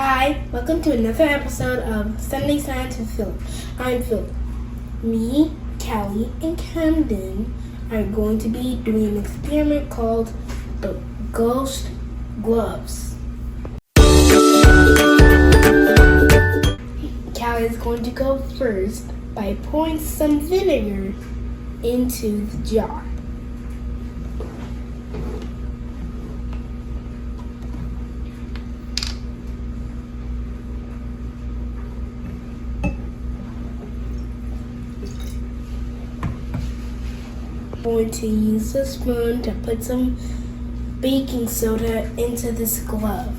Hi, welcome to another episode of Sunday Science with Phillip. I'm Phillip. Me, Callie, and Camden are going to be doing an experiment called the Ghost Gloves. Callie is going to go first by pouring some vinegar into the jar. Going to use a spoon to put some baking soda into this glove.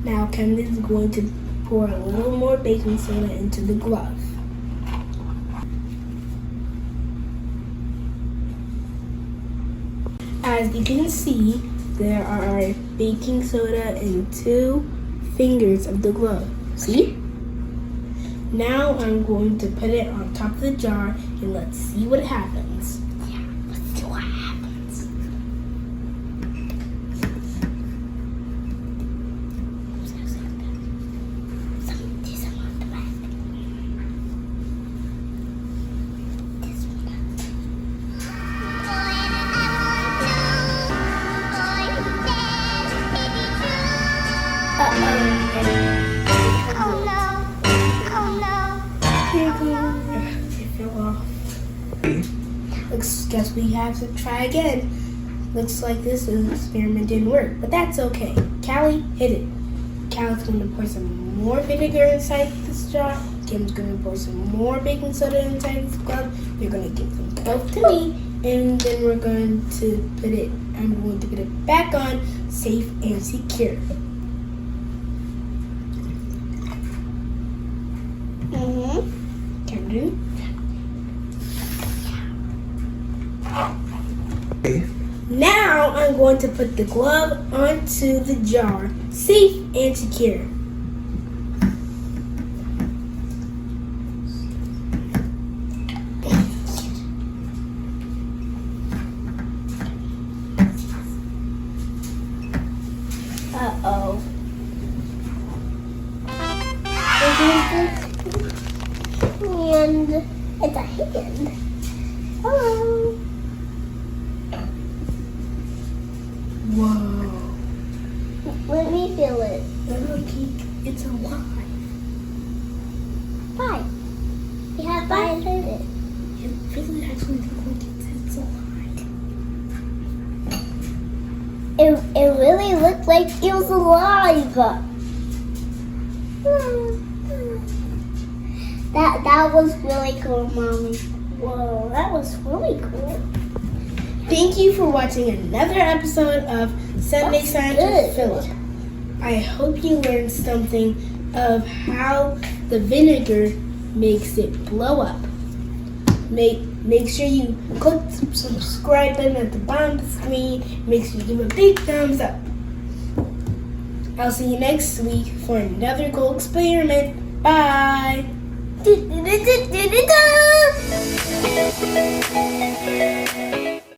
Now Camden is going to pour a little more baking soda into the glove. As you can see, there are baking soda in 2 fingers of the glove. See? Now I'm going to put it on top of the jar and let's see what happens. Yeah, let's see what happens. Guess we have to try again. Looks like this experiment didn't work, but that's okay. Callie, hit it. Callie's going to pour some more vinegar inside this jar. Kim's going to pour some more baking soda inside this glove. You're going to give them both to me, and then I'm going to put it back on, safe and secure. Camden. Now I'm going to put the glove onto the jar, safe and secure. Uh-oh. And it's a hand. Hello. Whoa. Let me feel it. Look, it's alive. Why? You have eyes in it. It really actually looks like it's alive. It really looked like it was alive. That was really cool, Mommy. Whoa, that was really cool. Thank you for watching another episode of Sunday Science with Phillip. I hope you learned something of how the vinegar makes it blow up. Make sure you click the subscribe button at the bottom of the screen. Make sure you give a big thumbs up. I'll see you next week for another cool experiment. Bye!